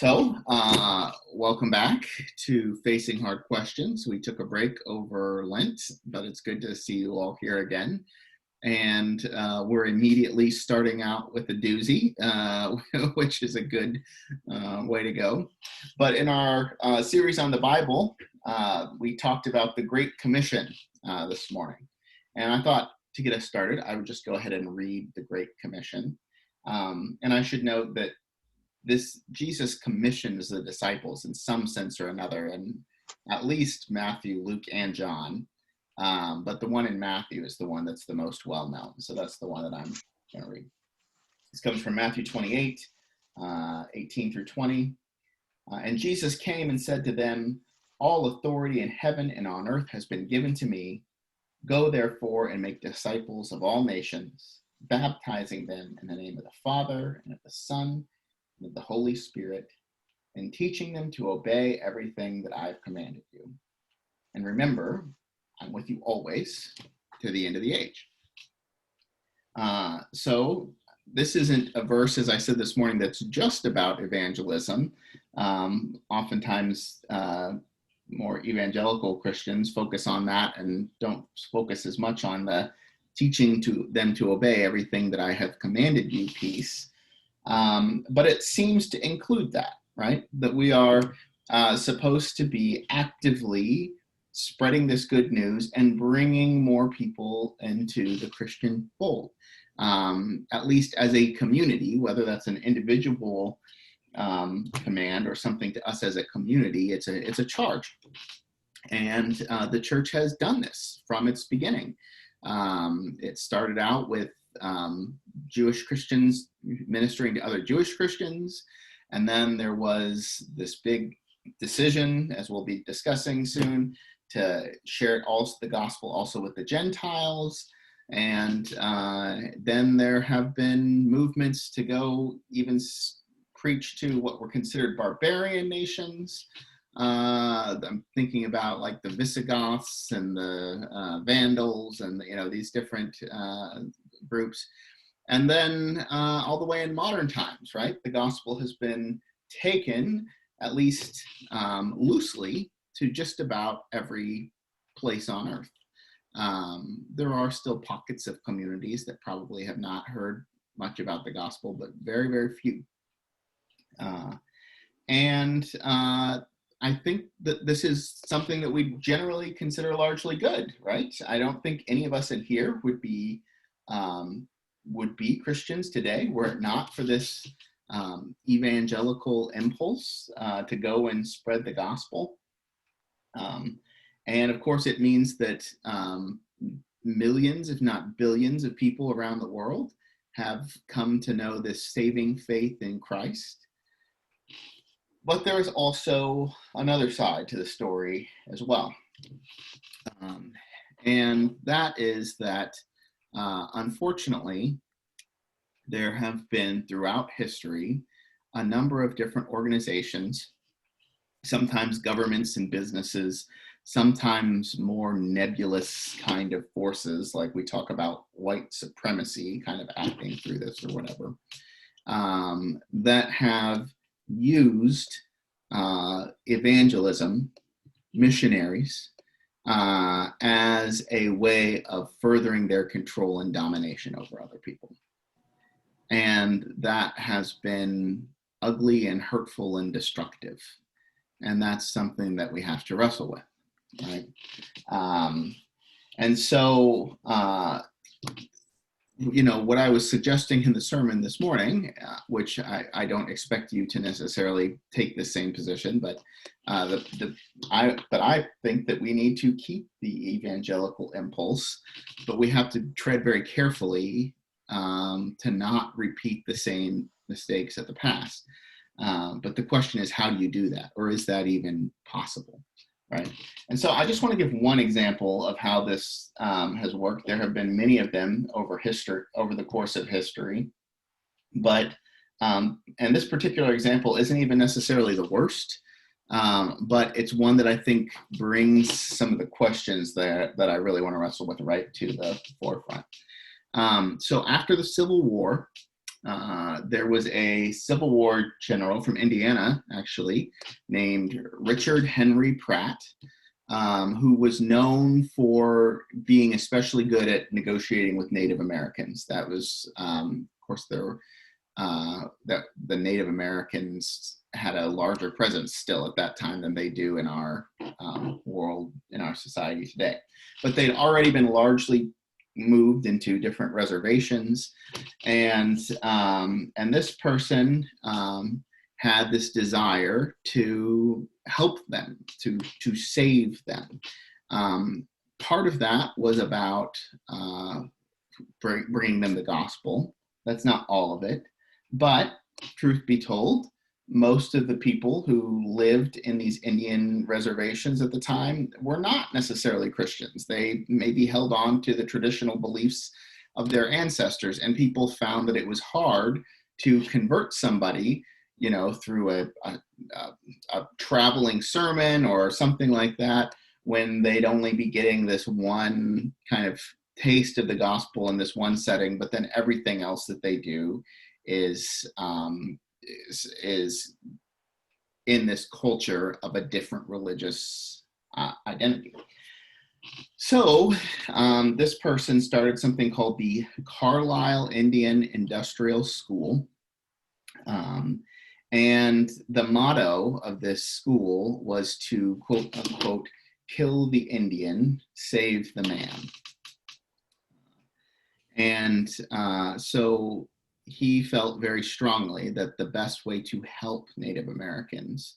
Welcome back to Facing Hard Questions. We took a break over Lent, but it's good to see you all here again. And we're immediately starting out with a doozy, which is a good way to go. But in our series on the Bible, we talked about the Great Commission this morning. And I thought to get us started, I would just go ahead and read the Great Commission. And I should note that Jesus commissions the disciples in some sense or another, in at least Matthew, Luke, and John. But the one in Matthew is the one that's the most well-known. So that's the one that I'm going to read. This comes from Matthew 28, 18 through 20. And Jesus came and said to them, "All authority in heaven and on earth has been given to me. Go therefore and make disciples of all nations, baptizing them in the name of the Father and of the Son and of the Holy Spirit, and teaching them to obey everything that I've commanded you. And remember, I'm with you always to the end of the age." So this isn't a verse, as I said this morning, that's just about evangelism. Oftentimes, more evangelical Christians focus on that and don't focus as much on the teaching to them to obey everything that I have commanded you piece. But it seems to include that, right? That we are supposed to be actively spreading this good news and bringing more people into the Christian fold, at least as a community, whether that's an individual command or something to us as a community. It's a charge. And the church has done this from its beginning. It started out with Jewish Christians ministering to other Jewish Christians. And then there was this big decision, as we'll be discussing soon, to share the gospel also with the Gentiles. And then there have been movements to go even preach to what were considered barbarian nations. I'm thinking about like the Visigoths and the Vandals and these different groups. And then all the way in modern times, right? The gospel has been taken, at least loosely, to just about every place on earth. There are still pockets of communities that probably have not heard much about the gospel, but very, very few. I think that this is something that we generally consider largely good, right? I don't think any of us in here would be Christians today were it not for this evangelical impulse to go and spread the gospel. And of course, it means that millions, if not billions, of people around the world have come to know this saving faith in Christ. But there is also another side to the story as well. And that is that, unfortunately, there have been throughout history a number of different organizations, sometimes governments and businesses, sometimes more nebulous kind of forces, like we talk about white supremacy kind of acting through this or whatever, that have used evangelism, missionaries, as a way of furthering their control and domination over other people. And that has been ugly and hurtful and destructive. And that's something that we have to wrestle with, right? And so, what I was suggesting in the sermon this morning, which I don't expect you to necessarily take the same position, but I think that we need to keep the evangelical impulse, but we have to tread very carefully to not repeat the same mistakes of the past. But the question is, how do you do that? Or is that even possible? Right. And so I just want to give one example of how this has worked. There have been many of them over the course of history. But, and this particular example isn't even necessarily the worst, but it's one that I think brings some of the questions that I really want to wrestle with right to the forefront. So after the Civil War, There was a Civil War general from Indiana, actually, named Richard Henry Pratt, who was known for being especially good at negotiating with Native Americans. That was, of course, that the Native Americans had a larger presence still at that time than they do in our world, in our society today. But they'd already been largely moved into different reservations, and this person had this desire to help them, to save them. Part of that was about bringing them the gospel. That's not all of it, but truth be told, most of the people who lived in these Indian reservations at the time were not necessarily Christians. They maybe held on to the traditional beliefs of their ancestors, and people found that it was hard to convert somebody, you know, through a traveling sermon or something like that, when they'd only be getting this one kind of taste of the gospel in this one setting, but then everything else that they do is in this culture of a different religious identity. So this person started something called the Carlisle Indian Industrial School. And the motto of this school was to, quote unquote, kill the Indian, save the man. And so he felt very strongly that the best way to help Native Americans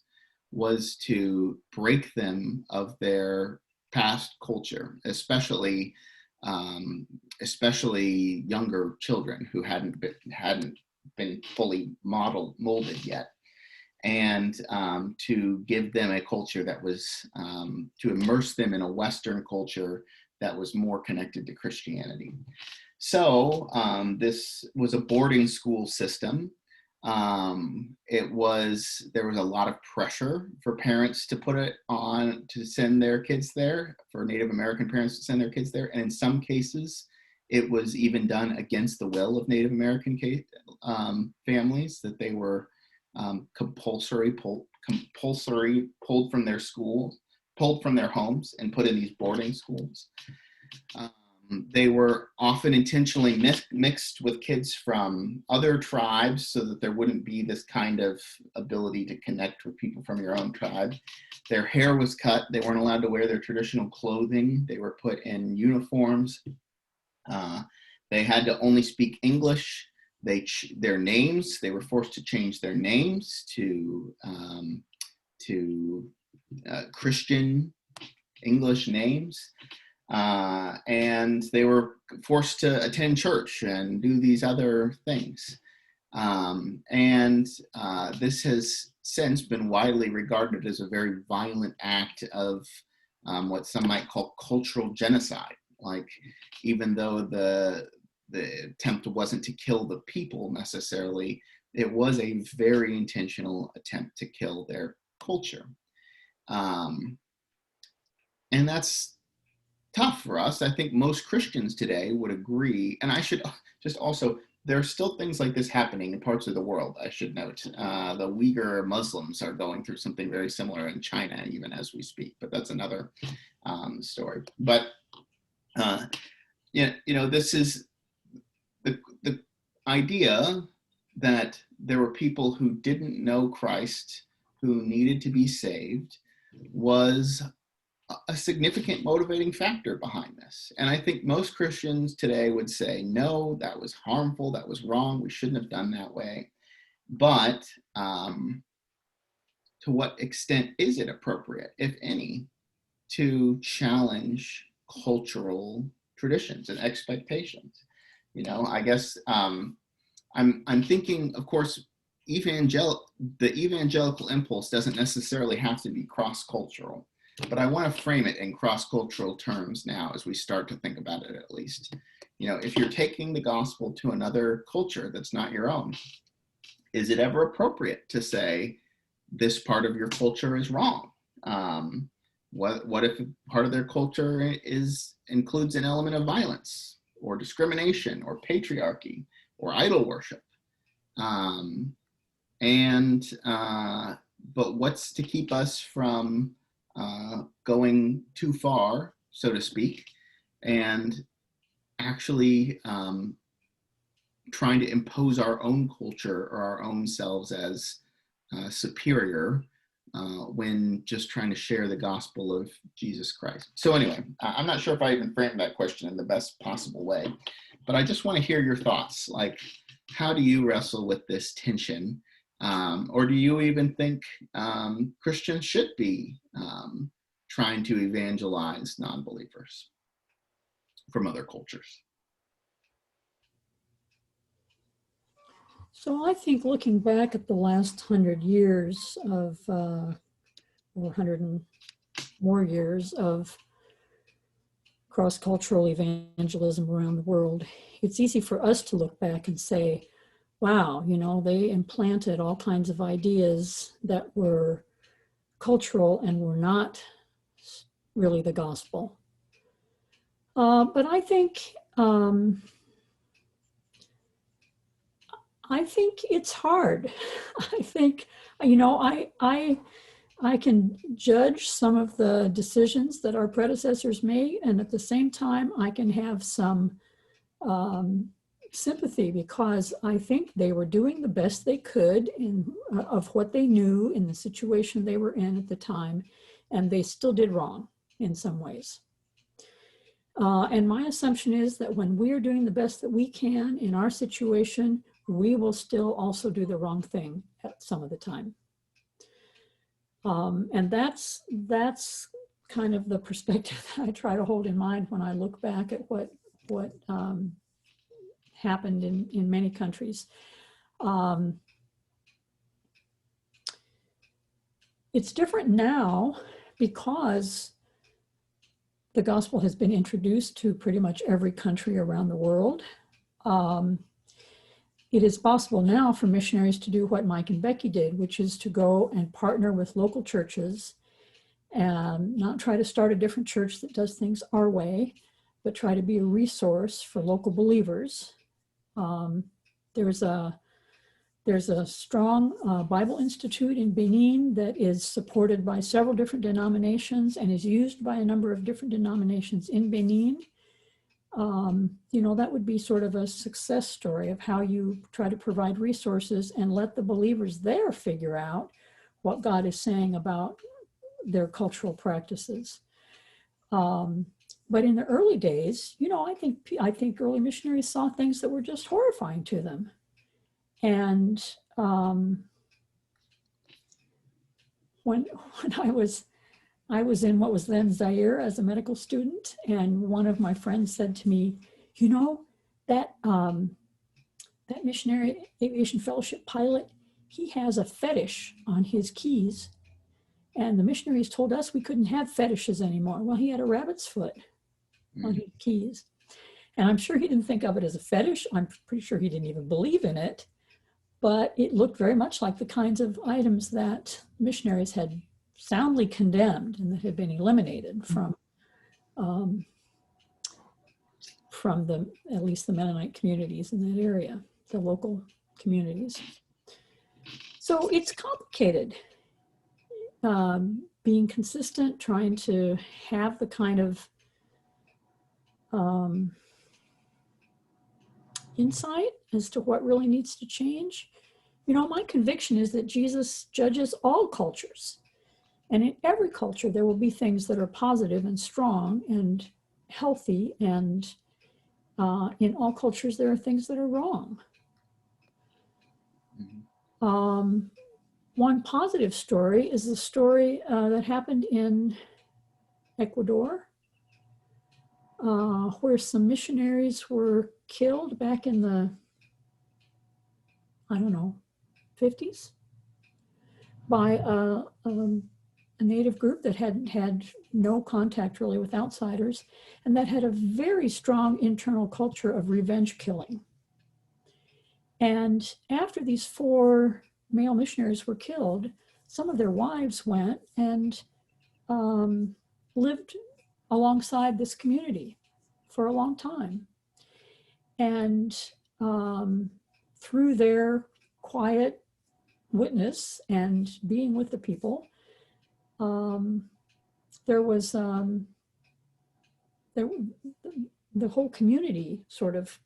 was to break them of their past culture, especially younger children who hadn't been fully molded yet, and to give them a culture that was, to immerse them in a Western culture that was more connected to Christianity. So this was a boarding school system. There was a lot of pressure for parents to put it on, to send their kids there, for Native American parents to send their kids there. And in some cases, it was even done against the will of Native American families, that they were compulsory pulled from their schools, pulled from their homes and put in these boarding schools. They were often intentionally mixed with kids from other tribes so that there wouldn't be this kind of ability to connect with people from your own tribe. Their hair was cut. They weren't allowed to wear their traditional clothing. They were put in uniforms. They had to only speak English. Their names, they were forced to change their names to Christian English names. And they were forced to attend church and do these other things. This has since been widely regarded as a very violent act of what some might call cultural genocide. Like, even though the attempt wasn't to kill the people necessarily, it was a very intentional attempt to kill their culture. And that's tough for us. I think most Christians today would agree. And I should just also, there are still things like this happening in parts of the world, I should note. The Uyghur Muslims are going through something very similar in China, even as we speak, but that's another story. But, this is the idea that there were people who didn't know Christ, who needed to be saved, was a significant motivating factor behind this. And I think most Christians today would say, no, that was harmful, that was wrong, we shouldn't have done that way. But to what extent is it appropriate, if any, to challenge cultural traditions and expectations? I guess I'm thinking, of course, the evangelical impulse doesn't necessarily have to be cross-cultural. But I want to frame it in cross-cultural terms now as we start to think about it, at least. If you're taking the gospel to another culture that's not your own, is it ever appropriate to say this part of your culture is wrong? What if part of their culture includes an element of violence or discrimination or patriarchy or idol worship? Um, and but what's to keep us from going too far, so to speak, and actually trying to impose our own culture or our own selves as superior when just trying to share the gospel of Jesus Christ. So anyway, I'm not sure if I even framed that question in the best possible way, but I just want to hear your thoughts. Like, how do you wrestle with this tension? Or do you even think Christians should be trying to evangelize non-believers from other cultures? So I think looking back at the last 100 years of, or 100 and more years of cross-cultural evangelism around the world, it's easy for us to look back and say, wow, you know, they implanted all kinds of ideas that were cultural and were not really the gospel. But I think it's hard. I think, you know, I can judge some of the decisions that our predecessors made, and at the same time, I can have some sympathy, because I think they were doing the best they could of what they knew in the situation they were in at the time, and they still did wrong in some ways. And my assumption is that when we are doing the best that we can in our situation, we will still also do the wrong thing at some of the time. And that's kind of the perspective that I try to hold in mind when I look back at what happened in many countries. It's different now because the gospel has been introduced to pretty much every country around the world. It is possible now for missionaries to do what Mike and Becky did, which is to go and partner with local churches and not try to start a different church that does things our way, but try to be a resource for local believers. There's a strong Bible Institute in Benin that is supported by several different denominations and is used by a number of different denominations in Benin. You know, that would be sort of a success story of how you try to provide resources and let the believers there figure out what God is saying about their cultural practices. But in the early days, you know, I think early missionaries saw things that were just horrifying to them. And when I was in what was then Zaire as a medical student, and one of my friends said to me, you know, that missionary aviation fellowship pilot, he has a fetish on his keys. And the missionaries told us we couldn't have fetishes anymore. Well, he had a rabbit's foot on his keys. And I'm sure he didn't think of it as a fetish. I'm pretty sure he didn't even believe in it. But it looked very much like the kinds of items that missionaries had soundly condemned and that had been eliminated from at least the Mennonite communities in that area, the local communities. So it's complicated. Being consistent, trying to have the kind of insight as to what really needs to change. You know, my conviction is that Jesus judges all cultures. And in every culture, there will be things that are positive and strong and healthy. And in all cultures, there are things that are wrong. One positive story is the story that happened in Ecuador, where some missionaries were killed back in the, I don't know, 50s by a native group that hadn't had no contact really with outsiders, and that had a very strong internal culture of revenge killing. And after these 4 male missionaries were killed, some of their wives went and lived alongside this community for a long time. And through their quiet witness and being with the people. There was the whole community sort of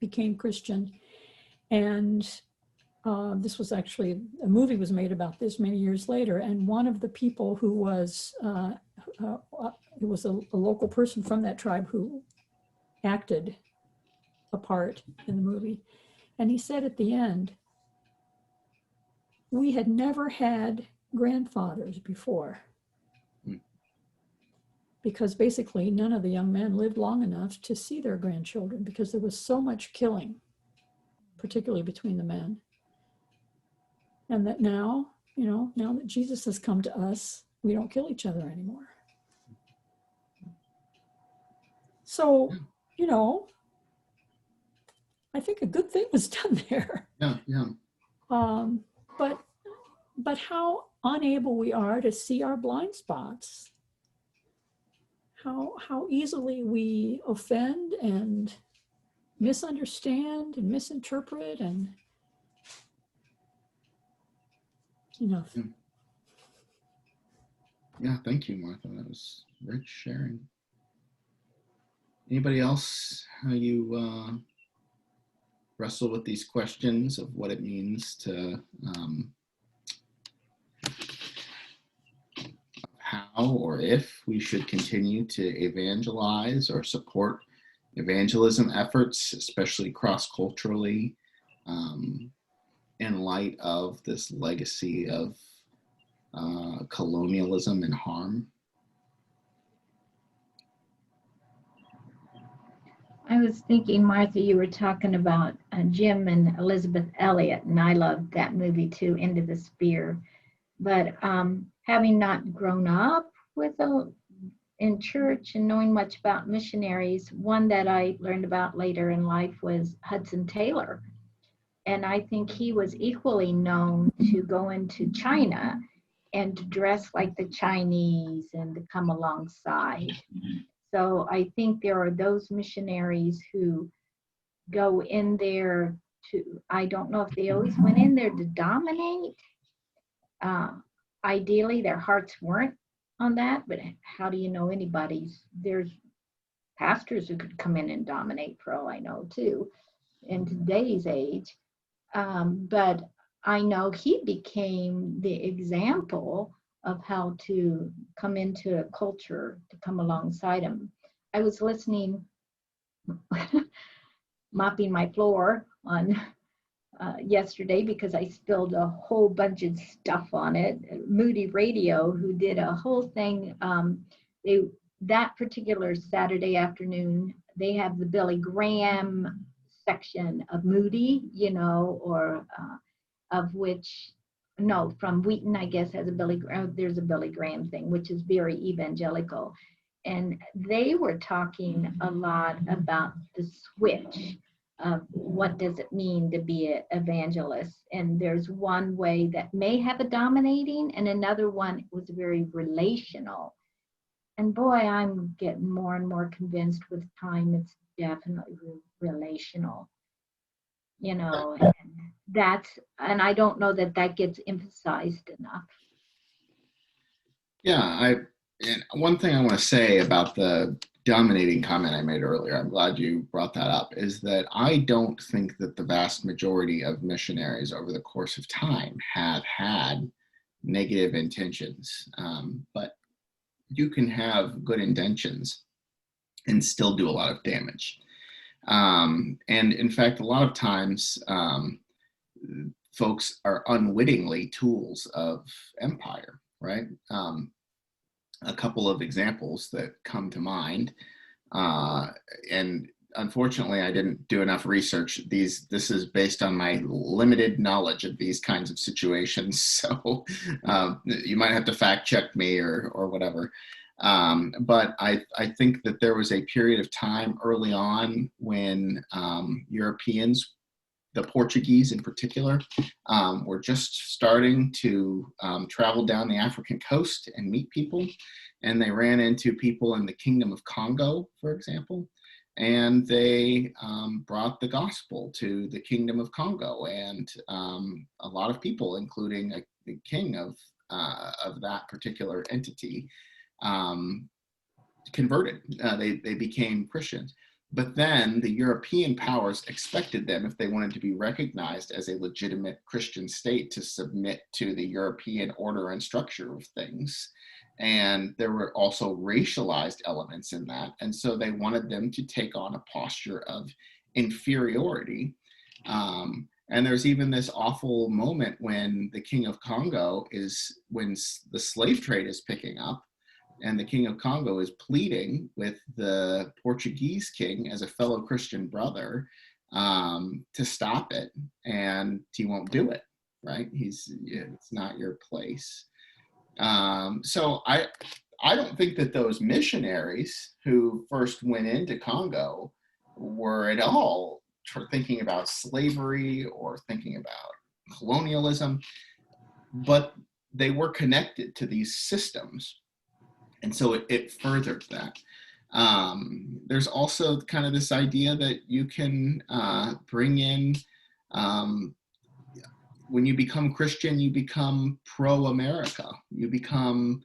became Christian, and this was actually, a movie was made about this many years later, and one of the people who was, it was a local person from that tribe who acted a part in the movie, and he said at the end, we had never had grandfathers before, because basically none of the young men lived long enough to see their grandchildren because there was so much killing, particularly between the men. And that now, you know, now that Jesus has come to us, we don't kill each other anymore. So, you know, I think a good thing was done there. Yeah. But how unable we are to see our blind spots, how easily we offend and misunderstand and misinterpret, and you know. Yeah, thank you, Martha. That was rich sharing. Anybody else? How you wrestle with these questions of what it means to how or if we should continue to evangelize or support evangelism efforts, especially cross-culturally, in light of this legacy of colonialism and harm? I was thinking, Martha, you were talking about Jim and Elizabeth Elliot, and I loved that movie too, Into the Spear. But having not grown up in church and knowing much about missionaries, one that I learned about later in life was Hudson Taylor. And I think he was equally known to go into China and to dress like the Chinese and to come alongside. So I think there are those missionaries who go in there to, I don't know if they always went in there to dominate. Ideally, their hearts weren't on that, but how do you know anybody's? There's pastors who could come in and dominate, for all I know, too, in today's age. But I know he became the example of how to come into a culture, to come alongside him. I was listening, mopping my floor on yesterday because I spilled a whole bunch of stuff on it. Moody Radio, who did a whole thing, that particular Saturday afternoon, they have the Billy Graham section of Moody, you know, or of which, no, from Wheaton, I guess, has a there's a Billy Graham thing, which is very evangelical. And they were talking a lot about the switch of what does it mean to be an evangelist. And there's one way that may have a dominating, and another one was very relational. And boy, I'm getting more and more convinced with time it's definitely relational. You know, and I don't know that gets emphasized enough. Yeah, and one thing I want to say about the dominating comment I made earlier, I'm glad you brought that up, is that I don't think that the vast majority of missionaries over the course of time have had negative intentions, but you can have good intentions and still do a lot of damage. And in fact, a lot of times, folks are unwittingly tools of empire, right? A couple of examples that come to mind, and unfortunately, I didn't do enough research. This is based on my limited knowledge of these kinds of situations, so you might have to fact check me or whatever. But I think that there was a period of time early on when Europeans, the Portuguese in particular, were just starting to travel down the African coast and meet people. And they ran into people in the Kingdom of Congo, for example. and they brought the gospel to the Kingdom of Congo, and a lot of people, including the king of that particular entity, converted. They became Christians. But then the European powers expected them, if they wanted to be recognized as a legitimate Christian state, to submit to the European order and structure of things. And there were also racialized elements in that. And so they wanted them to take on a posture of inferiority. And there's even this awful moment when the King of Congo when the slave trade is picking up, and the King of Congo is pleading with the Portuguese king as a fellow Christian brother to stop it, and he won't do it, right? It's not your place. So I don't think that those missionaries who first went into Congo were at all thinking about slavery or thinking about colonialism, but they were connected to these systems. And so it furthered that. There's also kind of this idea that you can bring in, when you become Christian, you become pro-America. You become,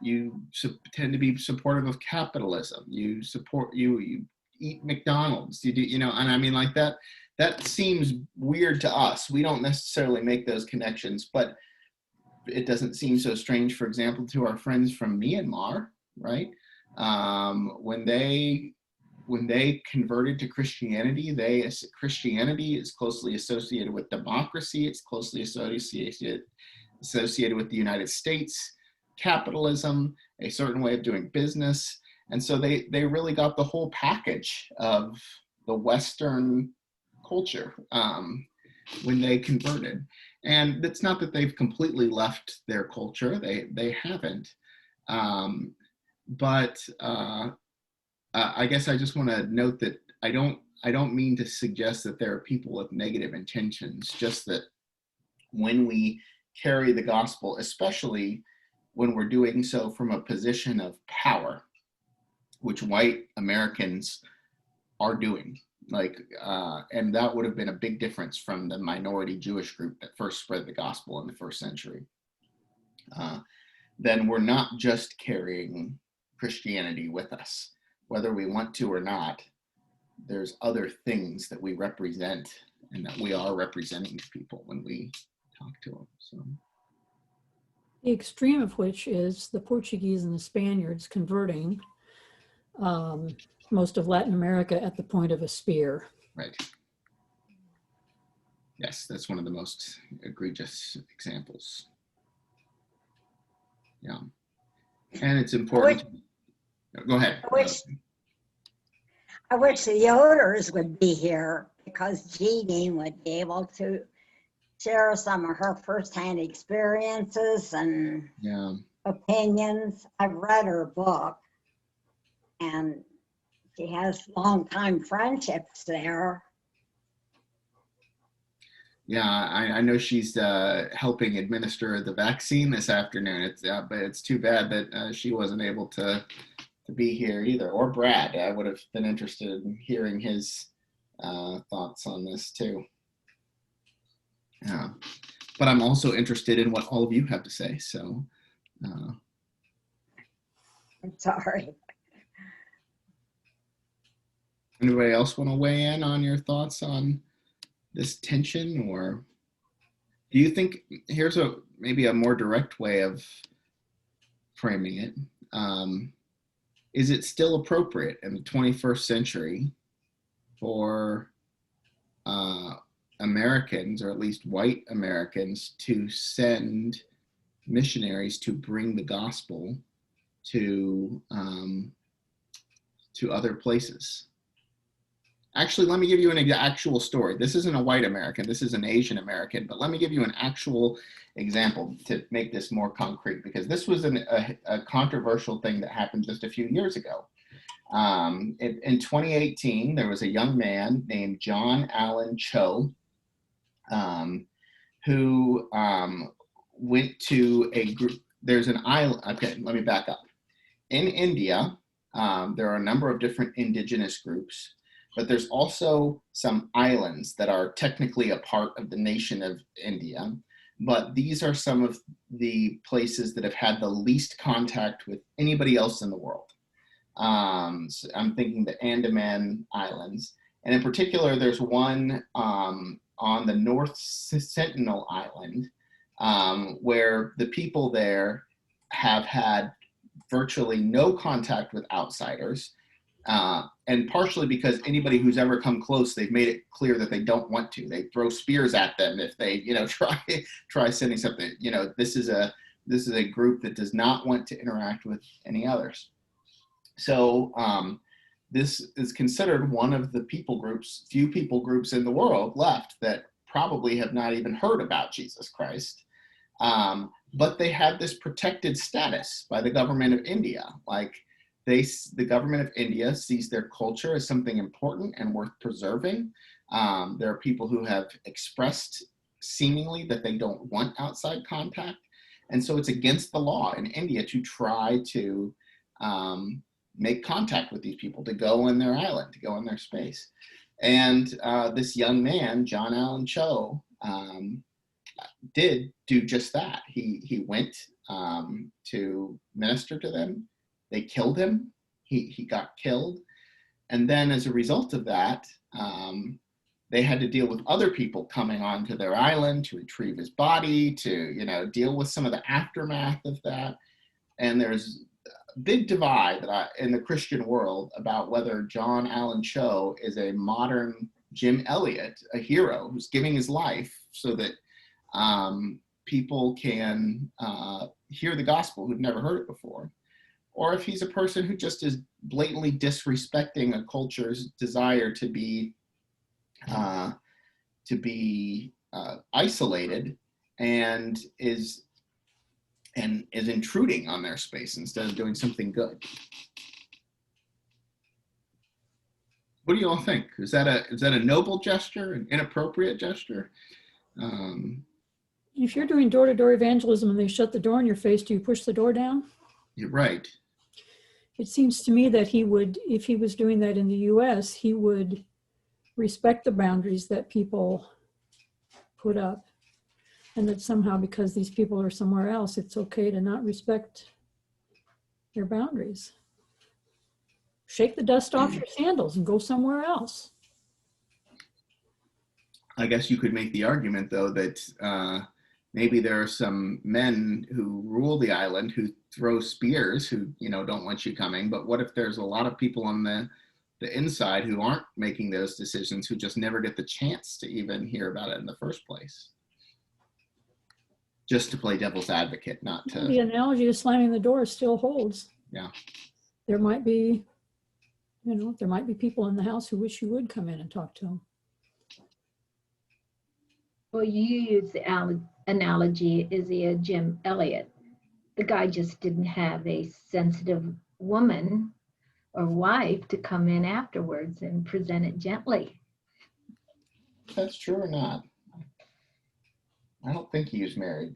you tend to be supportive of capitalism. You eat McDonald's. You do, and I mean, like that seems weird to us. We don't necessarily make those connections, but it doesn't seem so strange, for example, to our friends from Myanmar, right? When they converted to Christianity, Christianity is closely associated with democracy. It's closely associated with the United States, capitalism, a certain way of doing business. And so they really got the whole package of the Western culture when they converted. And it's not that they've completely left their culture. They haven't. But I guess I just want to note that I don't mean to suggest that there are people with negative intentions, just that when we carry the gospel, especially when we're doing so from a position of power, which white Americans are doing, and that would have been a big difference from the minority Jewish group that first spread the gospel in the first century. Then we're not just carrying Christianity with us, whether we want to or not. There's other things that we represent and that we are representing to people when we talk to them. So the extreme of which is the Portuguese and the Spaniards converting most of Latin America at the point of a spear. Right. Yes, that's one of the most egregious examples. Yeah. And it's important. Go ahead. I wish the Yoders would be here, because Jeannie would be able to share some of her firsthand experiences and opinions. I've read her book, and she has long-time friendships there. Yeah, I know she's helping administer the vaccine this afternoon. But it's too bad that she wasn't able to be here either, or Brad. I would have been interested in hearing his thoughts on this too. But I'm also interested in what all of you have to say. So, I'm sorry. Anybody else want to weigh in on your thoughts on this tension, or do you think, here's maybe a more direct way of framing it. Is it still appropriate in the 21st century for Americans, or at least white Americans, to send missionaries to bring the gospel to other places? Actually, let me give you an actual story. This isn't a white American, this is an Asian American, but let me give you an actual example to make this more concrete, because this was a controversial thing that happened just a few years ago. In 2018, there was a young man named John Allen Cho who went to a group. There's an island. Okay, let me back up. In India, There are a number of different indigenous groups, but there's also some islands that are technically a part of the nation of India. But these are some of the places that have had the least contact with anybody else in the world. So I'm thinking the Andaman Islands. And in particular, there's one on the North Sentinel Island, where the people there have had virtually no contact with outsiders. And partially because anybody who's ever come close, they've made it clear that they don't want to. They throw spears at them if they, try sending something. This is a group that does not want to interact with any others. So this is considered one of the few people groups in the world left that probably have not even heard about Jesus Christ. But they have this protected status by the government of India. Like the government of India sees their culture as something important and worth preserving. There are people who have expressed seemingly that they don't want outside contact. And so it's against the law in India to try to make contact with these people, to go on their island, to go in their space. And this young man, John Allen Cho, did do just that. He went to minister to them. They killed him. He got killed. And then as a result of that, they had to deal with other people coming onto their island to retrieve his body, to deal with some of the aftermath of that. And there's a big divide in the Christian world about whether John Allen Cho is a modern Jim Elliot, a hero who's giving his life so that people can hear the gospel who've never heard it before, or if he's a person who just is blatantly disrespecting a culture's desire to be isolated and is intruding on their space instead of doing something good. What do you all think? Is that a noble gesture, an inappropriate gesture? If you're doing door-to-door evangelism and they shut the door in your face, do you push the door down? You're right. It seems to me that he would, if he was doing that in the US, he would respect the boundaries that people put up. And that somehow, because these people are somewhere else, it's okay to not respect their boundaries. Shake the dust off your sandals and go somewhere else. I guess you could make the argument, though, that maybe there are some men who rule the island who throw spears, who don't want you coming. But what if there's a lot of people on the inside who aren't making those decisions, who just never get the chance to even hear about it in the first place? Just to play devil's advocate, not to... The analogy of slamming the door still holds. Yeah. There might be, there might be people in the house who wish you would come in and talk to them. Well, you use the analogy, is he a Jim Elliot? The guy just didn't have a sensitive woman or wife to come in afterwards and present it gently. If that's true or not. I don't think he was married,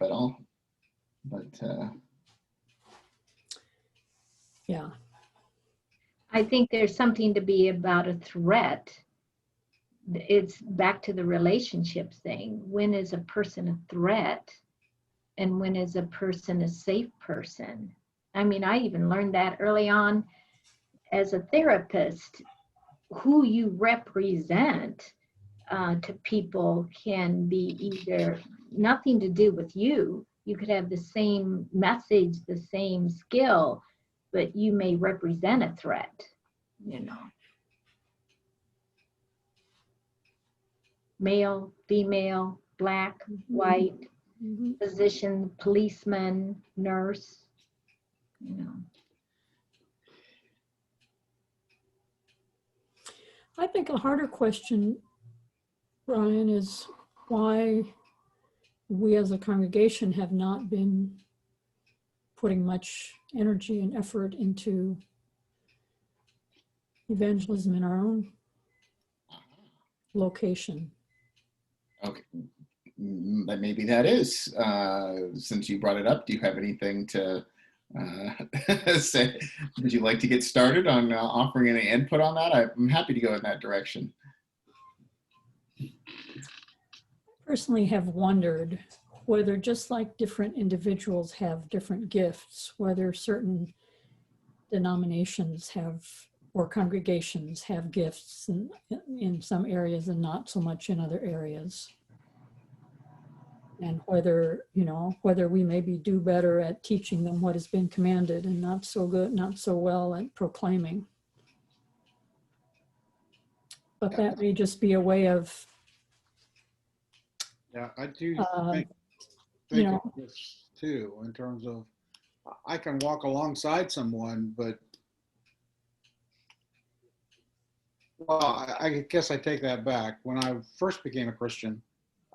yeah. I think there's something to be about a threat. It's back to the relationships thing. When is a person a threat? And when is a person a safe person? I mean, I even learned that early on as a therapist. Who you represent to people can be either nothing to do with you. You could have the same message, the same skill, but you may represent a threat, Male, female, black, white, physician, policeman, nurse, I think a harder question, Brian, is why we as a congregation have not been putting much energy and effort into evangelism in our own location. Okay, maybe that is. Since you brought it up, do you have anything to Would you like to get started on offering any input on that? I'm happy to go in that direction. Personally have wondered whether, just like different individuals have different gifts, whether certain denominations have, or congregations have gifts in some areas and not so much in other areas. And whether, whether we maybe do better at teaching them what has been commanded and not so well at proclaiming. But that may just be a way of, Yeah, I do think of this too, in terms of, I can walk alongside someone, but, well, I guess I take that back. When I first became a Christian,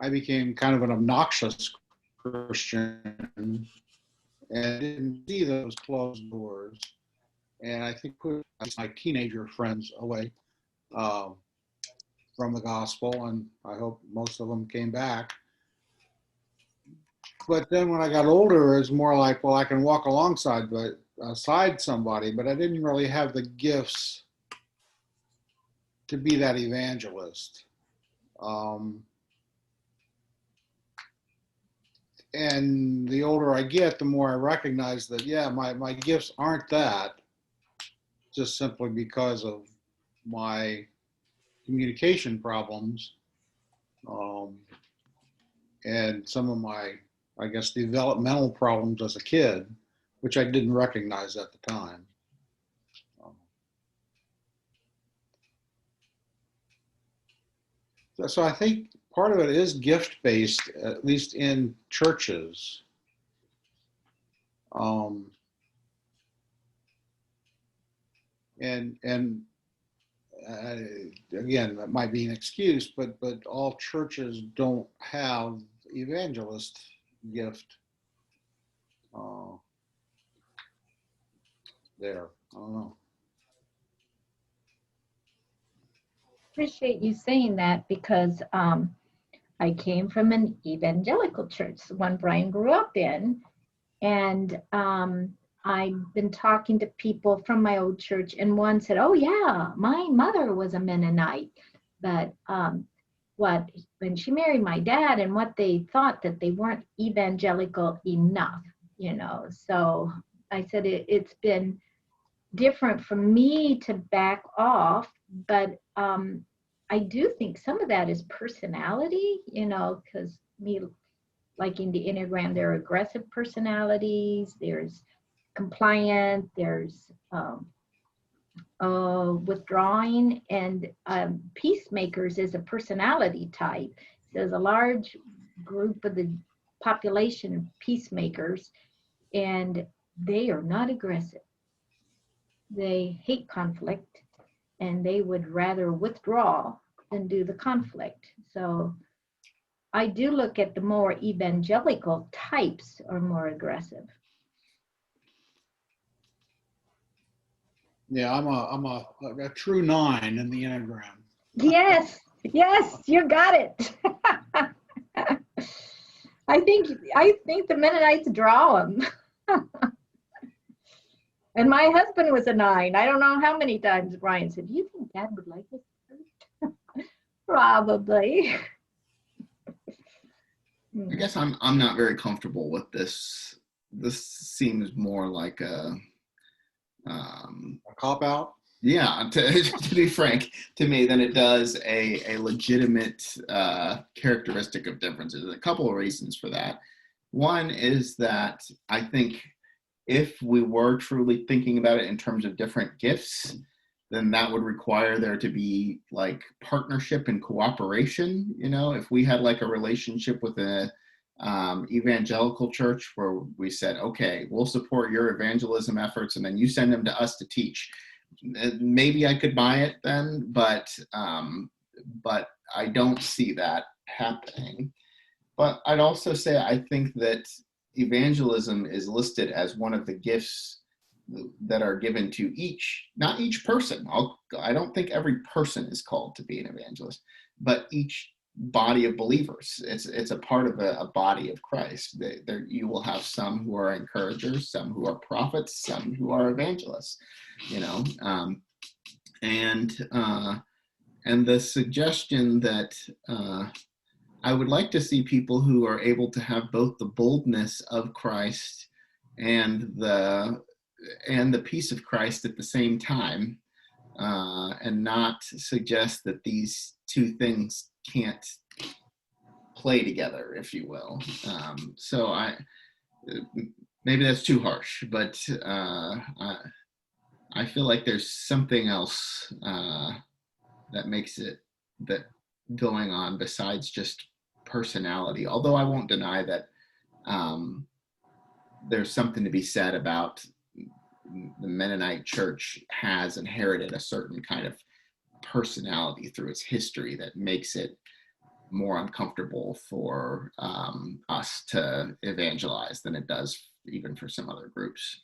I became kind of an obnoxious Christian and didn't see those closed doors. And I think put my teenager friends away from the gospel, and I hope most of them came back. But then when I got older, it was more like, well, I can walk alongside somebody, but I didn't really have the gifts to be that evangelist. And the older I get, the more I recognize that, yeah, my gifts aren't that, just simply because of my communication problems, and some of my, I guess, developmental problems as a kid, which I didn't recognize at the time. So I think part of it is gift-based, at least in churches. And again, that might be an excuse, but all churches don't have evangelist gift there. I don't know. Appreciate you saying that, because I came from an evangelical church, the one Brian grew up in, and I've been talking to people from my old church, and one said, "Oh yeah, my mother was a Mennonite, but when she married my dad, and what they thought that they weren't evangelical enough, So I said it's been different for me to back off, but I do think some of that is personality, because me liking the Enneagram, there are aggressive personalities, there's compliant, there's withdrawing, and peacemakers is a personality type. So there's a large group of the population of peacemakers, and they are not aggressive. They hate conflict, and they would rather withdraw than do the conflict. So I do look at the more evangelical types are more aggressive. Yeah, I'm a true 9 in the Enneagram. Yes, you got it. I think the Mennonites draw them. And my husband was a 9. I don't know how many times Brian said, "Do you think Dad would like this?" Probably. I guess I'm not very comfortable with this. This seems more like a cop out. Yeah, to be frank, to me, than it does a legitimate characteristic of differences. There's a couple of reasons for that. One is that I think if we were truly thinking about it in terms of different gifts, then that would require there to be like partnership and cooperation. If we had like a relationship with a evangelical church where we said, okay, we'll support your evangelism efforts and then you send them to us to teach, maybe I could buy it then, but I don't see that happening. But I'd also say I think that evangelism is listed as one of the gifts that are given to not each person. I don't think every person is called to be an evangelist, but each body of believers. It's a part of a body of Christ. There you will have some who are encouragers, some who are prophets, some who are evangelists, you know. And the suggestion that I would like to see people who are able to have both the boldness of Christ and the peace of Christ at the same time, and not suggest that these two things can't play together, if you will. So maybe that's too harsh, but I feel like there's something else that makes it that going on besides just personality. Although I won't deny that there's something to be said about the Mennonite church has inherited a certain kind of personality through its history that makes it more uncomfortable for us to evangelize than it does even for some other groups.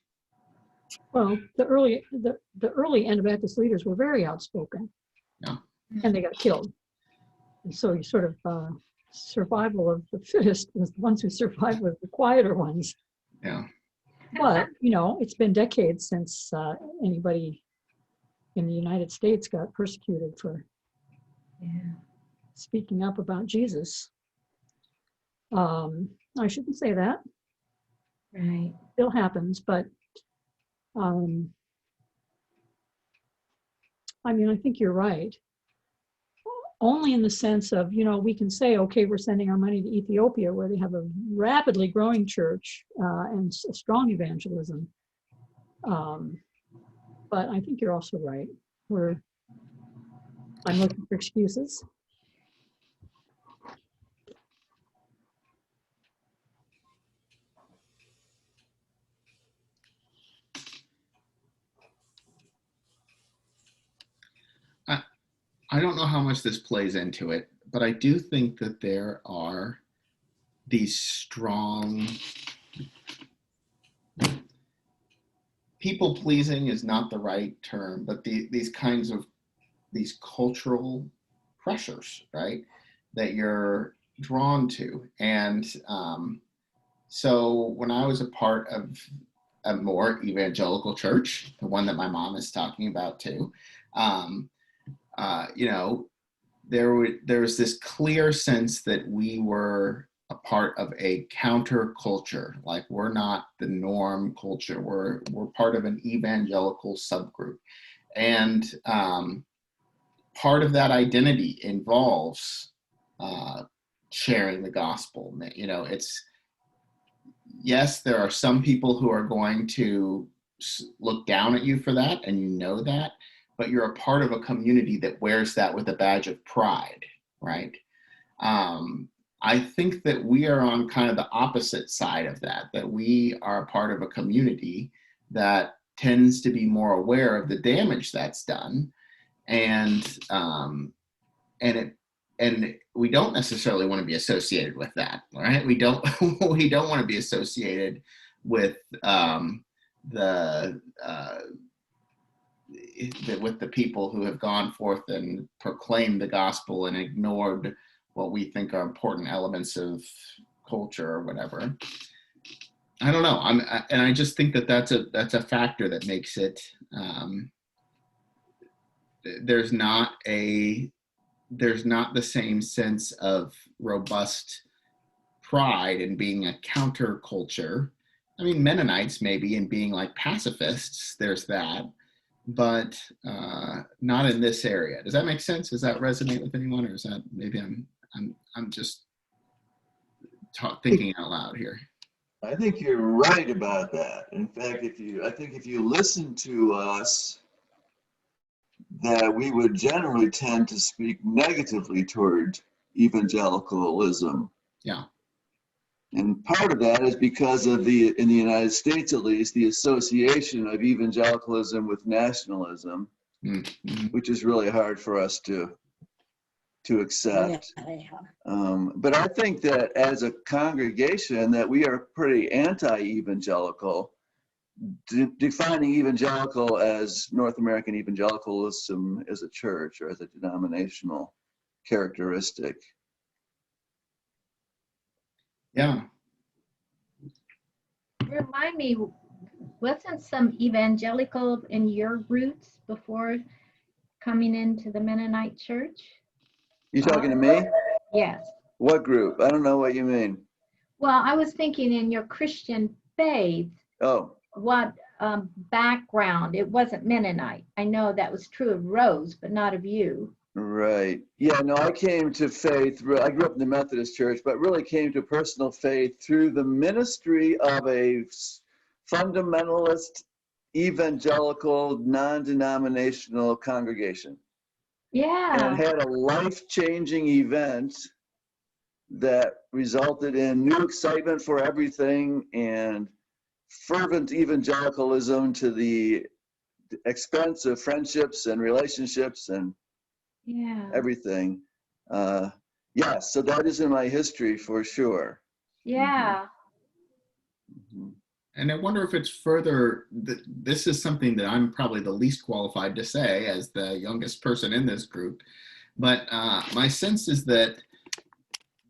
Well, the early Anabaptist leaders were very outspoken, Yeah. And they got killed. And so you sort of survival of the fittest was the ones who survived were the quieter ones. Yeah. But you know, it's been decades since anybody in the United States got persecuted for speaking up about Jesus. I shouldn't say that. Right. Still happens, but I mean, I think you're right. Only in the sense of, you know, we can say, okay, we're sending our money to Ethiopia where they have a rapidly growing church and a strong evangelism. But I think you're also right. I'm looking for excuses. I don't know how much this plays into it, but I do think that there are these strong, people pleasing is not the right term, but these kinds of these cultural pressures, right, that you're drawn to. And so when I was a part of a more evangelical church, the one that my mom is talking about too, you know, there was this clear sense that we were a part of a counterculture. Like, we're not the norm culture. We're part of an evangelical subgroup, and part of that identity involves sharing the gospel. You know, yes, there are some people who are going to look down at you for that, and you know that, but you're a part of a community that wears that with a badge of pride, right? I think that we are on kind of the opposite side of that we are a part of a community that tends to be more aware of the damage that's done, and we don't necessarily want to be associated with that, right? We don't want to be associated with with the people who have gone forth and proclaimed the gospel and ignored what we think are important elements of culture or whatever. I don't know. And I just think that that's a factor that makes it. There's not the same sense of robust pride in being a counterculture. I mean, Mennonites maybe in being like pacifists. There's that. But not in this area. Does that make sense? Does that resonate with anyone, or is that maybe I'm just thinking out loud here? I think you're right about that. In fact, I think if you listen to us, that we would generally tend to speak negatively toward evangelicalism. Yeah. And part of that is because of in the United States at least, the association of evangelicalism with nationalism, which is really hard for us to accept. But I think that as a congregation that we are pretty anti-evangelical, defining evangelical as North American evangelicalism as a church or as a denominational characteristic. Yeah. Remind me, wasn't some evangelical in your roots before coming into the Mennonite church? You talking to me? Yes. What group? I don't know what you mean. Well, I was thinking in your Christian faith, Oh, what background? It wasn't Mennonite. I know that was true of Rose, but not of you. right. Yeah, no, I came to faith. I grew up in the Methodist church, but really came to personal faith through the ministry of a fundamentalist, evangelical, non-denominational congregation. Yeah. And had a life-changing event that resulted in new excitement for everything and fervent evangelicalism to the expense of friendships and relationships and Yeah. everything. Yeah, so that is in my history for sure. Yeah. Mhm. And I wonder if it's further, this is something that I'm probably the least qualified to say as the youngest person in this group, but my sense is that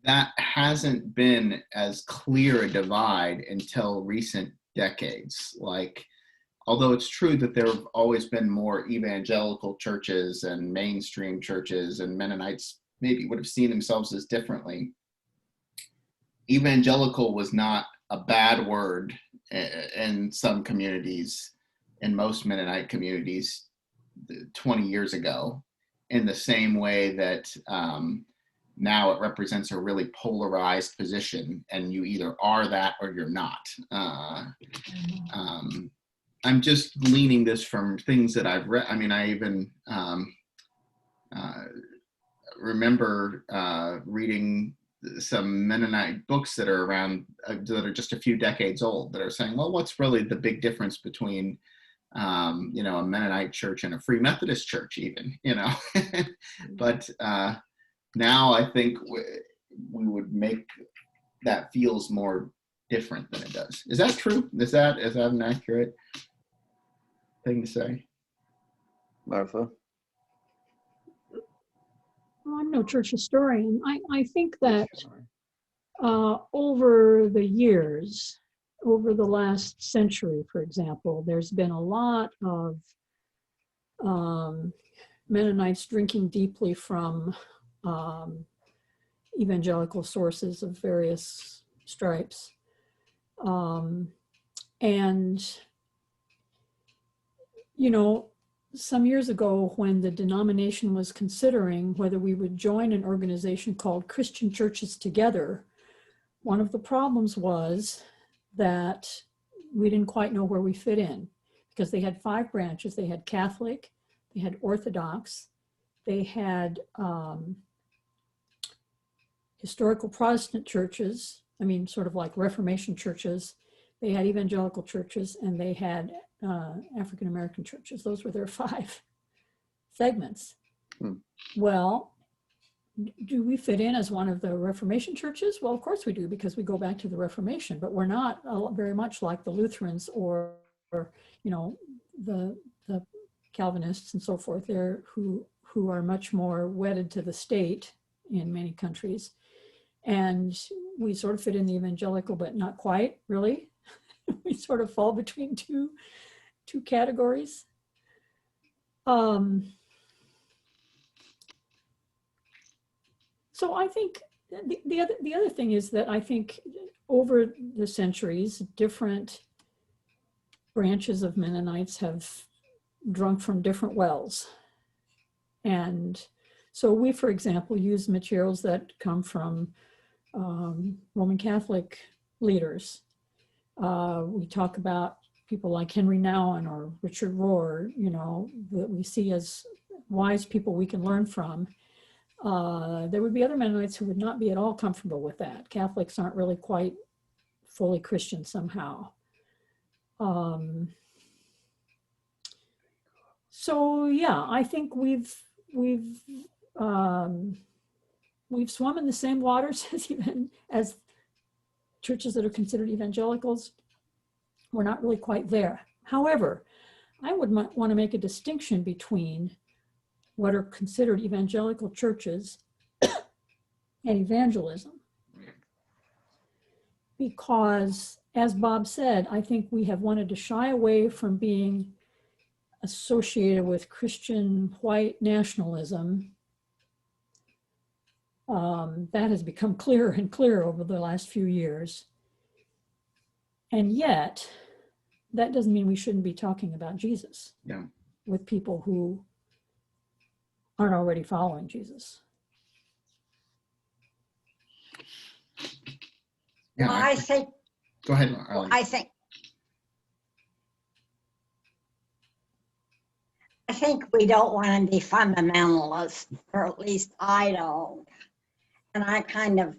that hasn't been as clear a divide until recent decades. Like, although it's true that there have always been more evangelical churches and mainstream churches, and Mennonites maybe would have seen themselves as differently, evangelical was not a bad word in some communities, in most Mennonite communities 20 years ago, in the same way that now it represents a really polarized position, and you either are that or you're not. I'm just gleaning this from things that I've read. I mean, I even remember reading some Mennonite books that are around, that are just a few decades old, that are saying, well, what's really the big difference between you know, a Mennonite church and a Free Methodist church even, you know? But now I think we would make that feels more different than it does. Is that true? Is that an accurate thing to say? Martha? Well, I'm no church historian. I think that over the years, over the last century, for example, there's been a lot of Mennonites drinking deeply from evangelical sources of various stripes. And, you know, some years ago, when the denomination was considering whether we would join an organization called Christian Churches Together, one of the problems was that we didn't quite know where we fit in, because they had 5 branches. They had Catholic, they had Orthodox, they had historical Protestant churches, I mean, sort of like Reformation churches, they had evangelical churches, and they had African-American churches. Those were their 5 segments. Well, do we fit in as one of the Reformation churches? Well, of course we do, because we go back to the Reformation, but we're not very much like the Lutherans or you know, the Calvinists and so forth there, who are much more wedded to the state in many countries. And we sort of fit in the evangelical, but not quite, really. We sort of fall between two categories. So I think the other thing is that I think over the centuries, different branches of Mennonites have drunk from different wells. And so we, for example, use materials that come from Roman Catholic leaders. We talk about people like Henry Nouwen or Richard Rohr, you know, that we see as wise people we can learn from. There would be other Mennonites who would not be at all comfortable with that. Catholics aren't really quite fully Christian somehow. So yeah, I think we've swum in the same waters as churches that are considered evangelicals. We're not really quite there. However, I would want to make a distinction between what are considered evangelical churches and evangelism. because, as Bob said, I think we have wanted to shy away from being associated with Christian white nationalism. That has become clearer and clearer over the last few years. And yet, that doesn't mean we shouldn't be talking about Jesus with people who aren't already following Jesus. Yeah, Well, I think, go ahead, well, Arlene. I think we don't want to be fundamentalists, or at least I don't. And I kind of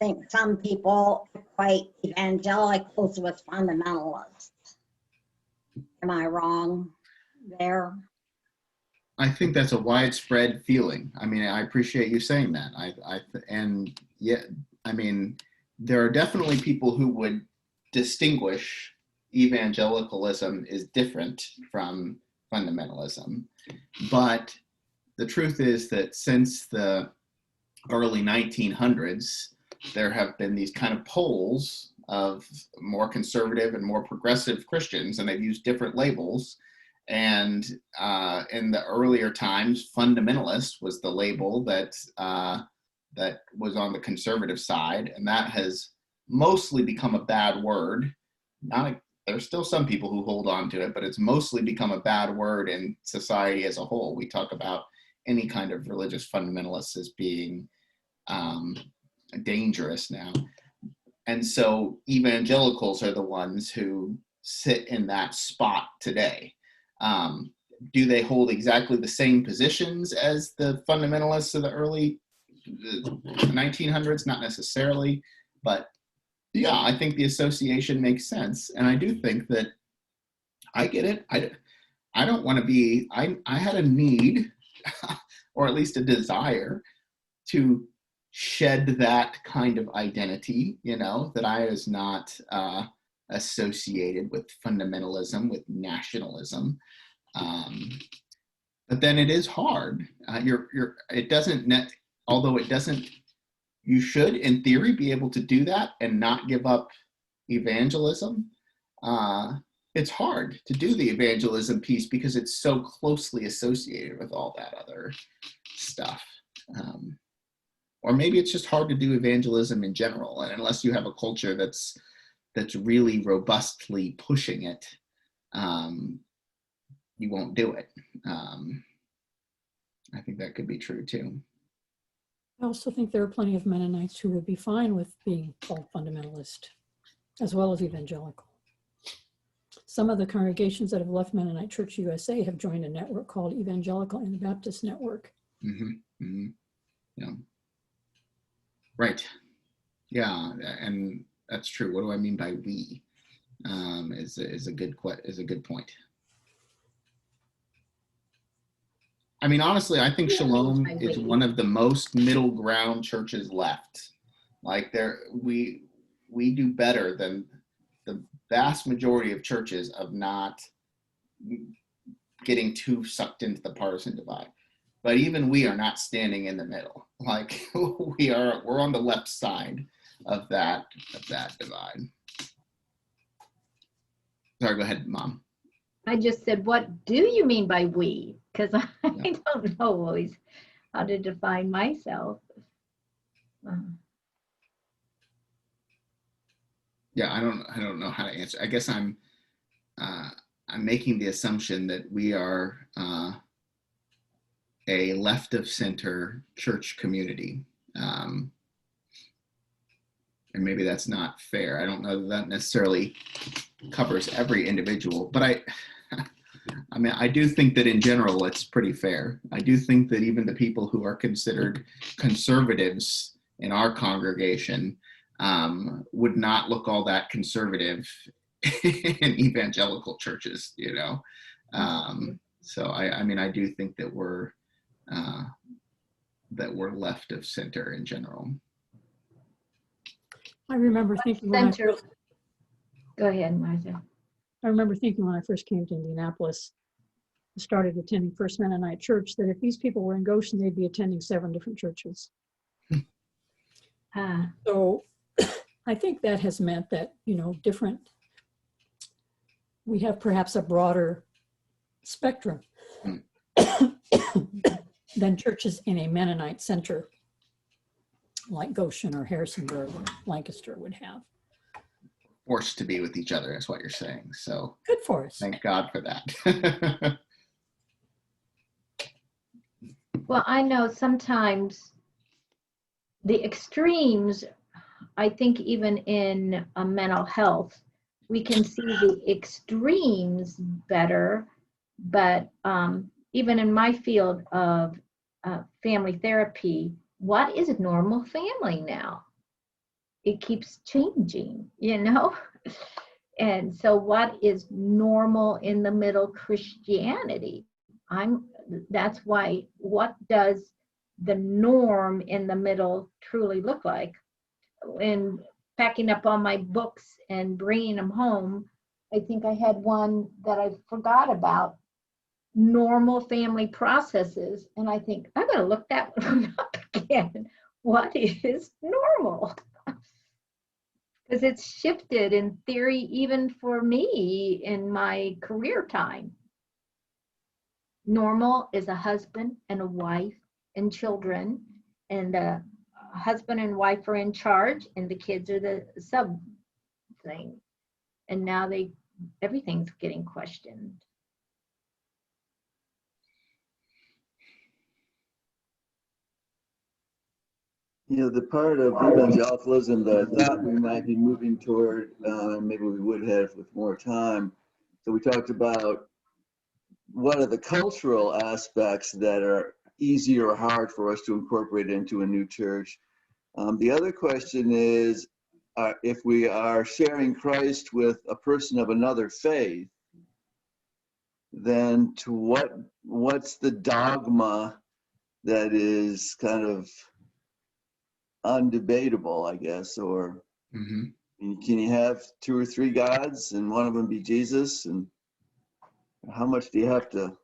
think some people equate evangelicals with fundamentalists. Am I wrong there? I think that's a widespread feeling. I mean, I appreciate you saying that. And yeah, I mean, there are definitely people who would distinguish evangelicalism is different from fundamentalism. But the truth is that since the early 1900s, there have been these kind of poles of more conservative and more progressive Christians, and they've used different labels. And in the earlier times, fundamentalist was the label that that was on the conservative side, and that has mostly become a bad word. There's still some people who hold on to it, but it's mostly become a bad word in society as a whole. We talk about any kind of religious fundamentalists as being dangerous now. And so evangelicals are the ones who sit in that spot today. Do they hold exactly the same positions as the fundamentalists of the early 1900s? Not necessarily, but yeah, I think the association makes sense. And I do think that I get it. I don't want to be, I had a need or at least a desire to shed that kind of identity, that I was not associated with fundamentalism, with nationalism. But then it is hard. Although it doesn't, you should, in theory, be able to do that and not give up evangelism. It's hard to do the evangelism piece because it's so closely associated with all that other stuff. Or maybe it's just hard to do evangelism in general, and unless you have a culture that's really robustly pushing it, you won't do it. I think that could be true too. I also think there are plenty of Mennonites who would be fine with being called fundamentalist, as well as evangelical. Some of the congregations that have left Mennonite Church USA have joined a network called Evangelical Anabaptist Network. Mm-hmm. Mm-hmm. Yeah. Right. Yeah, and that's true. What do I mean by we? Is a good point. I mean, honestly, I think Shalom is one of the most middle ground churches left. Like we do better than the vast majority of churches of not getting too sucked into the partisan divide. But even we are not standing in the middle. Like we're on the left side of that divide. Sorry, go ahead, Mom. I just said, what do you mean by we? Because I don't know always how to define myself. Yeah, I don't know how to answer. I guess I'm making the assumption that we are a left of center church community. And maybe that's not fair. I don't know that necessarily covers every individual, but I mean, I do think that in general, it's pretty fair. I do think that even the people who are considered conservatives in our congregation would not look all that conservative in evangelical churches, So I mean, I do think that we're left of center in general. I remember thinking Go ahead, Martha. I remember thinking when I first came to Indianapolis, I started attending First Mennonite Church, that if these people were in Goshen, they'd be attending 7 different churches. So I think that has meant that, we have perhaps a broader spectrum than churches in a Mennonite center like Goshen or Harrisonburg or Lancaster would have. Forced to be with each other is what you're saying. So good for us. Thank God for that. Well, I know sometimes the extremes, I think even in mental health, we can see the extremes better, but even in my field of family therapy, what is normal family now? It keeps changing, And so what is normal in the middle Christianity? That's why, what does the norm in the middle truly look like? In packing up all my books and bringing them home, I think I had one that I forgot about, normal family processes. And I think I'm going to look that one up again. What is normal? Because it's shifted in theory, even for me in my career time. Normal is a husband and a wife and children, and the husband and wife are in charge, and the kids are the sub thing. And now everything's getting questioned. The part of evangelicalism that I thought we might be moving toward, maybe we would have with more time. So we talked about what are the cultural aspects that are easy or hard for us to incorporate into a new church. The other question is, if we are sharing Christ with a person of another faith, then what's the dogma that is kind of undebatable, I guess, or can you have 2 or 3 gods and one of them be Jesus? And how much do you have to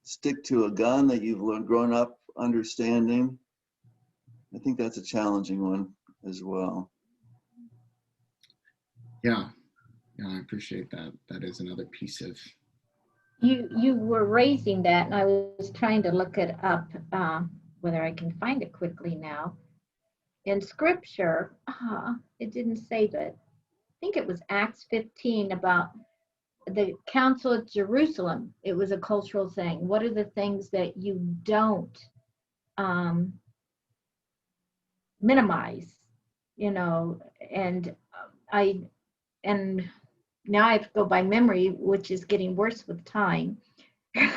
stick to a gun that you've grown up understanding? I think that's a challenging one as well. Yeah, I appreciate that. That is another piece of. You were raising that, and I was trying to look it up, whether I can find it quickly now. In scripture, it didn't say that. I think it was Acts 15 about the Council at Jerusalem. It was a cultural thing. What are the things that you don't minimize, and now I have to go by memory, which is getting worse with time. Since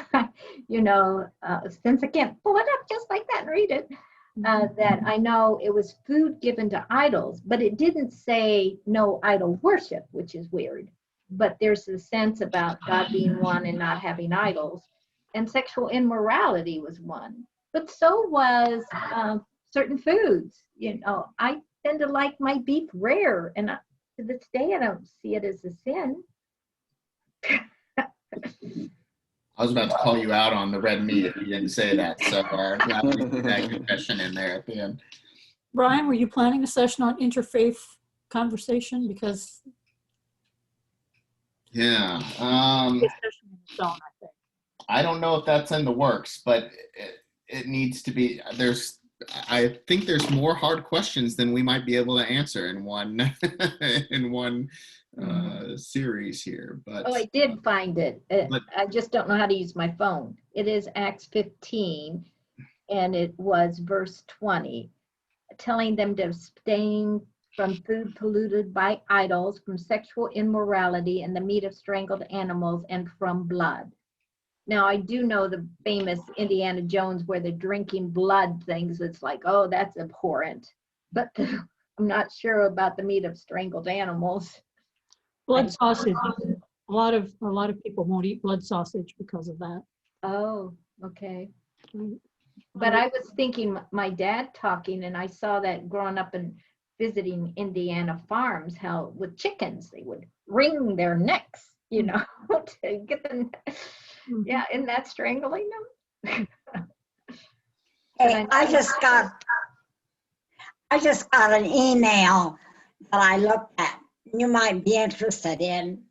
I can't pull it up just like that and read it, that I know it was food given to idols, but it didn't say no idol worship, which is weird. But there's a sense about God being one and not having idols, and sexual immorality was one. But so was certain foods. I tend to like my beef rare, and to this day I don't see it as a sin. I was about to call you out on the red meat if you didn't say that. So glad we put that confession in there at the end. Brian, were you planning a session on interfaith conversation? Because yeah, I don't know if that's in the works, but it needs to be. I think there's more hard questions than we might be able to answer in one series here. But I did find it. I just don't know how to use my phone. It is Acts 15, and it was verse 20, telling them to abstain from food polluted by idols, from sexual immorality, and the meat of strangled animals, and from blood. Now, I do know the famous Indiana Jones where they're drinking blood things. It's like, oh, that's abhorrent. But I'm not sure about the meat of strangled animals. Blood sausage. A lot of people won't eat blood sausage because of that. Oh, okay. But I was thinking, my dad talking, and I saw that growing up and visiting Indiana farms, how with chickens, they would wring their necks, to get them. Yeah, isn't that strangling them? Hey, I just got an email that I looked at, you might be interested in.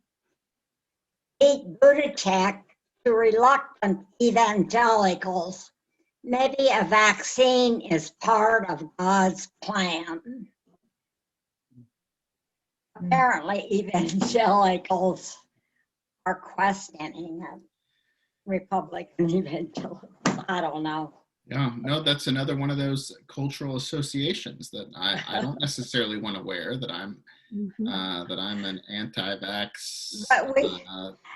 Pete Buttigieg to reluctant evangelicals. Maybe a vaccine is part of God's plan. Apparently, evangelicals are questioning it. Republican evangelicals. I don't know. Yeah, no, that's another one of those cultural associations that I don't necessarily want to wear, that I'm an anti-vax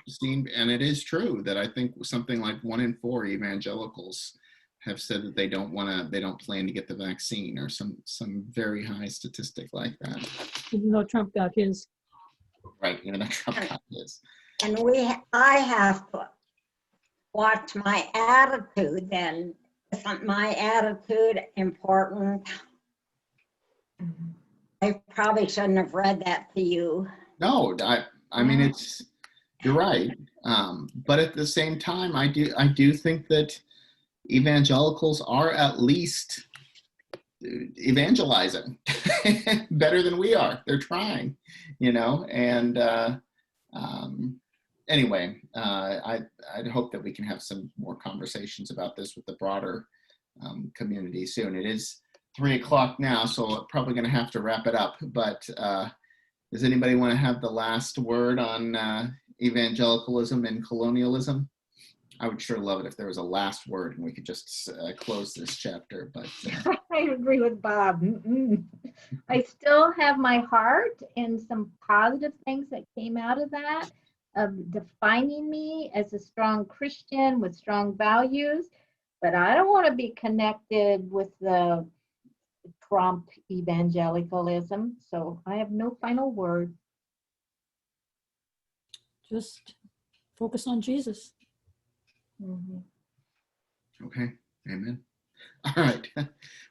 scene. And it is true that I think something like 1 in 4 evangelicals have said that they don't plan to get the vaccine, or some very high statistic like that. Even though Trump got his. Right, even though Trump got his. And I have to watch my attitude then. Isn't my attitude important? I probably shouldn't have read that to you. No, I mean, you're right. But at the same time, I do think that evangelicals are at least evangelizing better than we are. They're trying, and anyway, I'd hope that we can have some more conversations about this with the broader community soon. It is 3:00 now, so I'm probably going to have to wrap it up. But does anybody want to have the last word on evangelicalism and colonialism? I would sure love it if there was a last word and we could just close this chapter. But I agree with Bob. I still have my heart and some positive things that came out of that, of defining me as a strong Christian with strong values. But I don't want to be connected with the Trump evangelicalism. So I have no final word. Just focus on Jesus. Okay, amen. All right.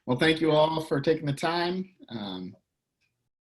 Well, thank you all for taking the time.